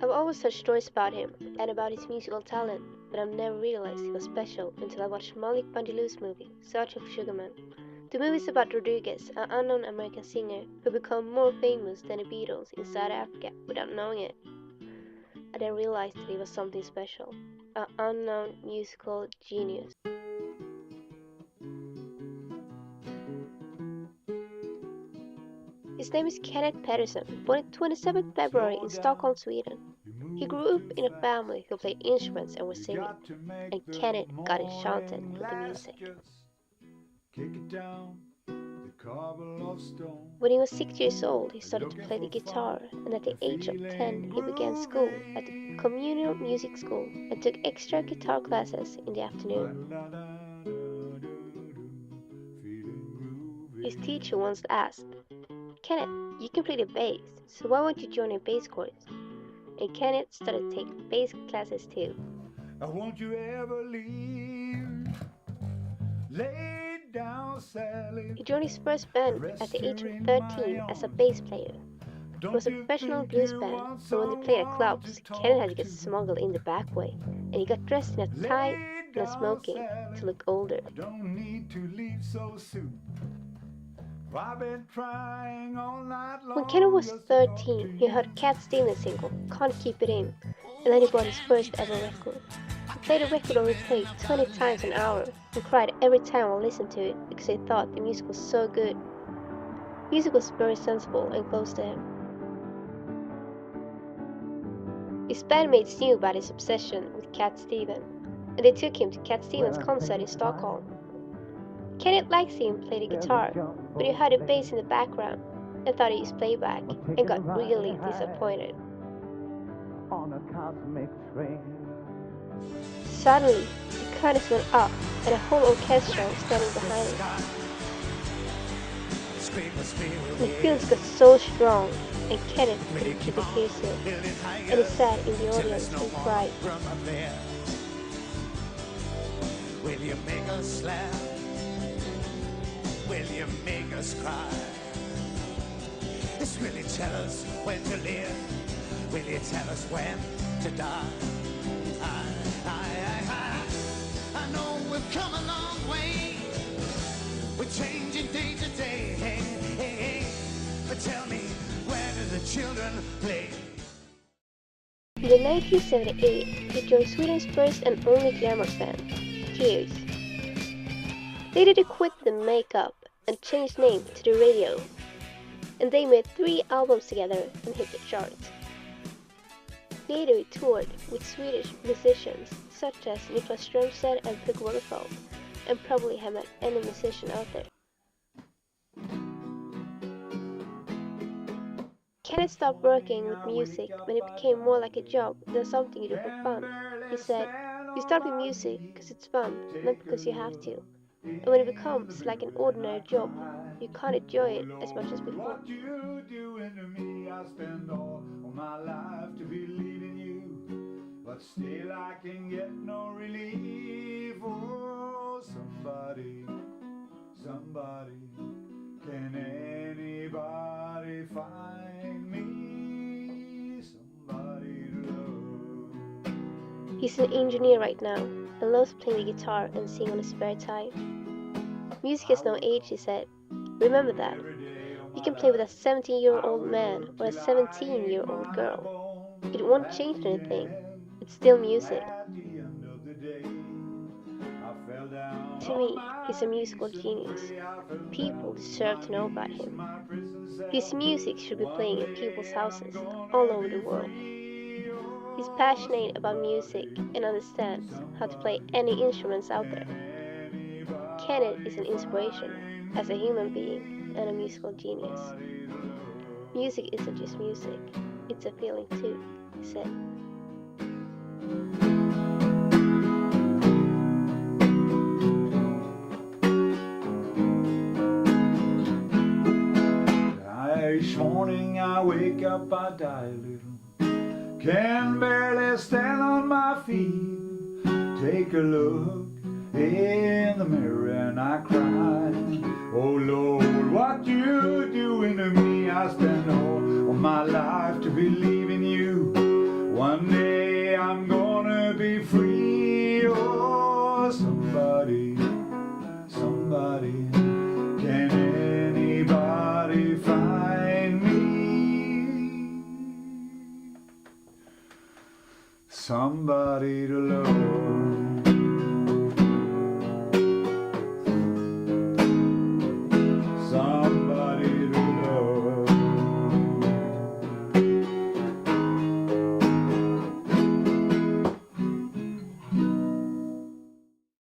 I've always heard stories about him and about his musical talent, but I've never realized he was special until I watched Malik Bandilou's movie, Search for Sugar Man. The movie is about Rodriguez, an unknown American singer who became more famous than the Beatles in South Africa without knowing it. I then realized that he was something special, an unknown musical genius. His name is Kenneth Pettersson, born on 27th February in Stockholm, Sweden. He grew up in a family who played instruments and was singing, and Kenneth got enchanted with the music. When he was 6 years old, he started to play the guitar, and at the age of 10, he began school at the communal music school and took extra guitar classes in the afternoon. His teacher once asked, "Kenneth, you can play the bass, so why won't you join a bass course?" And Kenneth started to take bass classes too. Won't you ever leave? Lay down, Sally. He joined his first band at the age of 13 as a bass player. It was a professional blues band, and when they played at clubs, Kenneth had to get smuggled in the back way, and he got dressed in a tie and a smoking to look older. Don't need to leave so soon. I've been trying all night long. When Kenneth was 13, he heard Cat Stevens' single, Can't Keep It In, and then he bought his first ever record. He played the record on replay 20 times an hour and cried every time I listened to it because he thought the music was so good. Music was very sensible and close to him. His bandmates knew about his obsession with Cat Stevens, and they took him to Cat Stevens' concert in Stockholm. Kenneth liked seeing him play the guitar, but he heard a bass in the background and thought he used playback and got really disappointed. On a cosmic train. Suddenly, the curtains went up and a whole orchestra was standing behind him. The feelings got so strong, and Kenneth couldn't keep his tears still, and he sat in the audience and cried. Will you make us laugh? Will you make us cry? Just will you tell us when to live? Will you tell us when to die? I know we've come a long way. We're changing day to day. Hey. But tell me, where do the children play? In 1978, he joined Sweden's first and only glamour band, Tears. Later they quit the makeup and changed name to The Radio, and they made 3 albums together and hit the charts. Later he toured with Swedish musicians such as Niklas Strömstedt and Pugh Waterfall, and probably have met any musician out there. Kenneth stopped working with music when it became more like a job than something you do for fun. He said, "You start with music because it's fun, not because you have to. And when it becomes like an ordinary job, you can't enjoy it as much as before." What you doing to me? I spend all of my life to be leaving you, but still I can get no relief. Oh, somebody, can anybody find me somebody to love? He's an engineer right now and loves playing the guitar and singing on his spare time. "Music has no age," he said. "Remember that. You can play with a 17-year-old man or a 17-year-old girl. It won't change anything. It's still music." To me, he's a musical genius. People deserve to know about him. His music should be playing in people's houses all over the world. He's passionate about music and understands how to play any instruments out there. Kenneth is an inspiration as a human being and a musical genius. Music isn't just music, it's a feeling too, he said. Each morning I wake up, I die a little. Can barely stand on my feet. Take a look in the mirror and I cry. Oh Lord, what you doing to me? I spend all of my life to be leaving you. anybody, can anybody find me somebody to love?